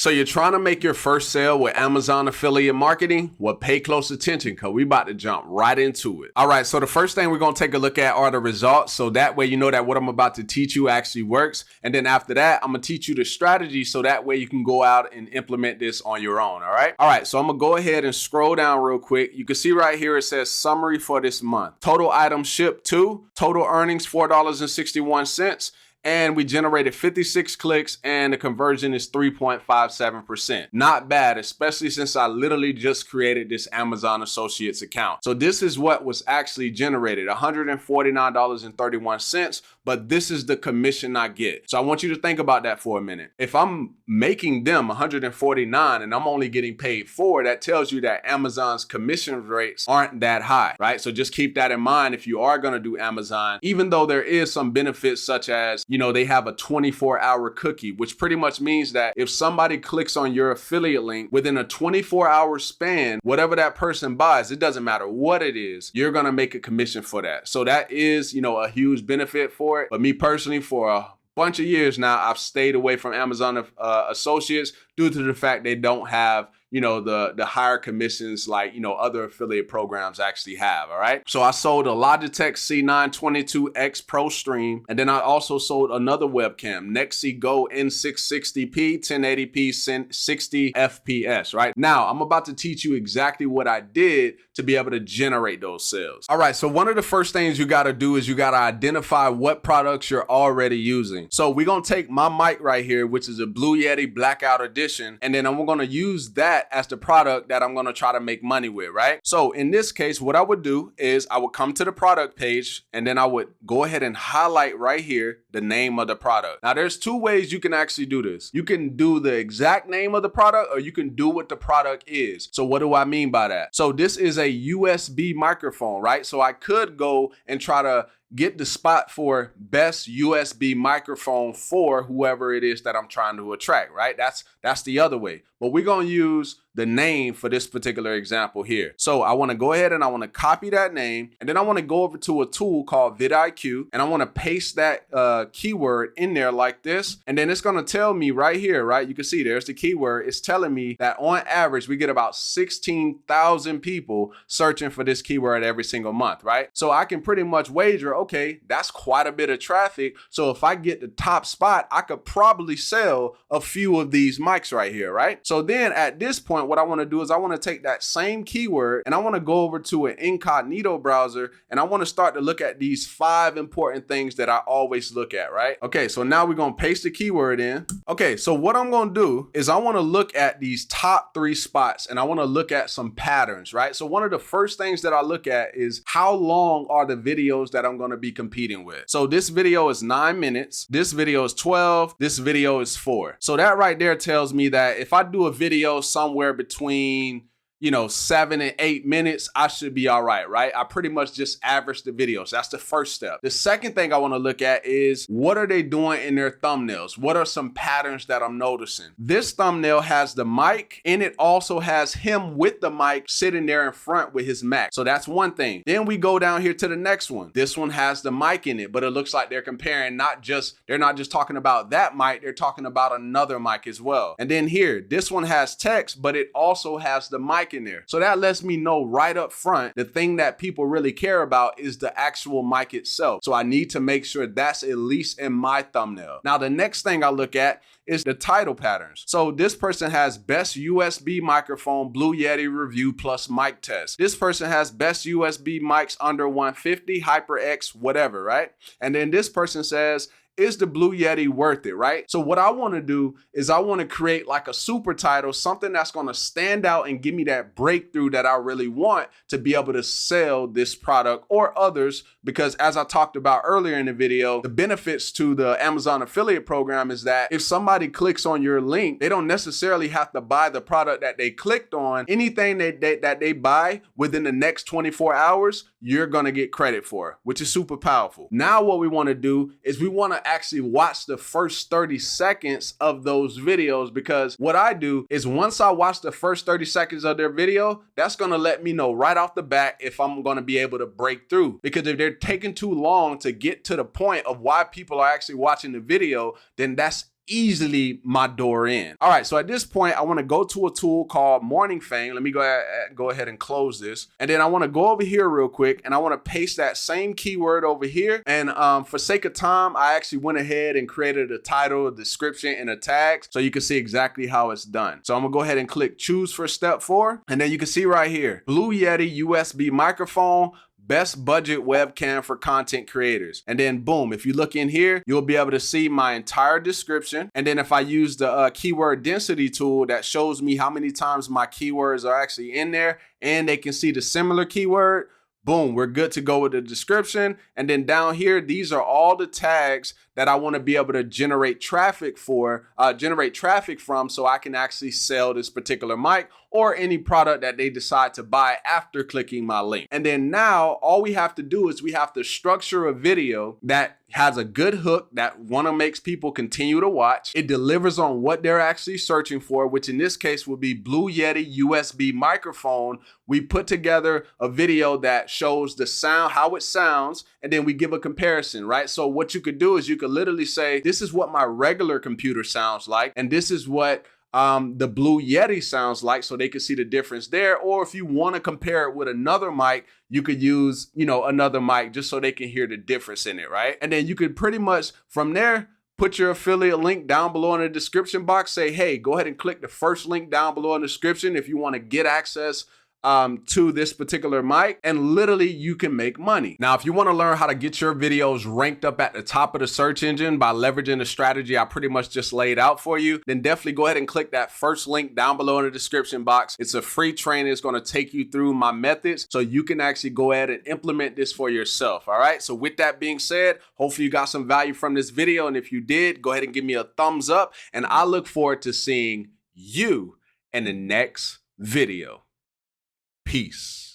So you're trying to make your first sale with Amazon affiliate marketing? Well, pay close attention because we about to jump right into it. All right, so the first thing we're going to take a look at are the results. So that way you know that what I'm about to teach you actually works. And then after that, I'm going to teach you the strategy so that way you can go out and implement this on your own, all right? All right, so I'm going to go ahead and scroll down real quick. You can see right here it says summary for this month. Total items shipped 2, total earnings $4.61. And we generated 56 clicks and the conversion is 3.57%. Not bad, especially since I literally just created this Amazon Associates account. So this is what was actually generated, $149.31, but this is the commission I get. So I want you to think about that for a minute. If I'm making them $149 and I'm only getting paid $4, that tells you that Amazon's commission rates aren't that high, right? So just keep that in mind if you are gonna do Amazon, even though there is some benefits such as, they have a 24-hour cookie, which pretty much means that if somebody clicks on your affiliate link within a 24-hour span, whatever that person buys, it doesn't matter what it is, you're going to make a commission for that. So that is, a huge benefit for it. But me personally, for a bunch of years now, I've stayed away from Amazon Associates due to the fact they don't have the higher commissions like, other affiliate programs actually have, all right? So I sold a Logitech C922X Pro Stream, and then I also sold another webcam, Nexi Go N660p, 1080p, 60 FPS, right? Now, I'm about to teach you exactly what I did to be able to generate those sales. All right, so one of the first things you gotta do is you gotta identify what products you're already using. So we're gonna take my mic right here, which is a Blue Yeti Blackout Edition, and then I'm gonna use that as the product that I'm going to try to make money with, right? So in this case, what I would do is I would come to the product page and then I would go ahead and highlight right here the name of the product. Now there's 2 ways you can actually do this. You can do the exact name of the product or you can do what the product is. So what do I mean by that? So this is a USB microphone, right? So I could go and try to get the spot for best USB microphone for whoever it is that I'm trying to attract, right? That's the other way. But we're going to use the name for this particular example here. So I want to go ahead and I want to copy that name, and then I want to go over to a tool called vidIQ, and I want to paste that keyword in there like this. And then it's going to tell me right here, right? You can see there's the keyword. It's telling me that on average, we get about 16,000 people searching for this keyword every single month, right? So I can pretty much wager, okay, that's quite a bit of traffic. So if I get the top spot, I could probably sell a few of these mics right here, right? So then at this point, what I want to do is I want to take that same keyword and I want to go over to an incognito browser and I want to start to look at these 5 important things that I always look at, right? Okay, so now we're going to paste the keyword in. Okay, so what I'm going to do is I want to look at these top 3 spots and I want to look at some patterns, right? So one of the first things that I look at is how long are the videos that I'm going to be competing with. So this video is 9 minutes. This video is 12. This video is 4. So that right there tells me that if I do a video somewhere between 7 and 8 minutes, I should be all right? I pretty much just average the videos. That's the first step. The second thing I want to look at is what are they doing in their thumbnails? What are some patterns that I'm noticing? This thumbnail has the mic and it also has him with the mic sitting there in front with his Mac. So that's one thing. Then we go down here to the next one. This one has the mic in it, but it looks like they're comparing they're not just talking about that mic, they're talking about another mic as well. And then here, this one has text, but it also has the mic in there. So that lets me know right up front, the thing that people really care about is the actual mic itself. So I need to make sure that's at least in my thumbnail. Now, the next thing I look at is the title patterns. So this person has best USB microphone, Blue Yeti review plus mic test. This person has best USB mics under 150, HyperX, whatever, right? And then this person says, is the Blue Yeti worth it, right? So what I want to do is I want to create like a super title, something that's going to stand out and give me that breakthrough that I really want to be able to sell this product or others. Because as I talked about earlier in the video, the benefits to the Amazon affiliate program is that if somebody clicks on your link, they don't necessarily have to buy the product that they clicked on. Anything that they buy within the next 24 hours, you're going to get credit for, which is super powerful. Now what we want to do is we want to actually watch the first 30 seconds of those videos, because what I do is once I watch the first 30 seconds of their video, that's going to let me know right off the bat if I'm going to be able to break through. Because if they're taking too long to get to the point of why people are actually watching the video, then that's easily my door in. All right, so at this point, I want to go to a tool called Morning Fang. Let me go ahead and close this. And then I want to go over here real quick, and I want to paste that same keyword over here. And for sake of time, I actually went ahead and created a title, a description, and a tag so you can see exactly how it's done. So I'm gonna go ahead and click choose for step 4. And then you can see right here, Blue Yeti USB microphone, best budget webcam for content creators. And then boom, if you look in here, you'll be able to see my entire description. And then if I use the keyword density tool, that shows me how many times my keywords are actually in there, and they can see the similar keyword. Boom, we're good to go with the description. And then down here, these are all the tags that I want to be able to generate traffic from, so I can actually sell this particular mic or any product that they decide to buy after clicking my link. And then now all we have to do is we have to structure a video that has a good hook that makes people continue to watch. It delivers on what they're actually searching for, which in this case will be Blue Yeti USB microphone. We put together a video that shows the sound, how it sounds, and then we give a comparison, right? So what you could do is you could literally say, this is what my regular computer sounds like, and this is what the Blue Yeti sounds like, so they can see the difference there. Or if you want to compare it with another mic, you could use, another mic just so they can hear the difference in it, right? And then you could pretty much from there put your affiliate link down below in the description box. Say, hey, go ahead and click the first link down below in the description if you want to get access to this particular mic, and literally you can make money. Now, if you want to learn how to get your videos ranked up at the top of the search engine by leveraging the strategy I pretty much just laid out for you, then definitely go ahead and click that first link down below in the description box. It's a free training. It's going to take you through my methods so you can actually go ahead and implement this for yourself. All right. So with that being said, hopefully you got some value from this video. And if you did, go ahead and give me a thumbs up. And I look forward to seeing you in the next video. Peace.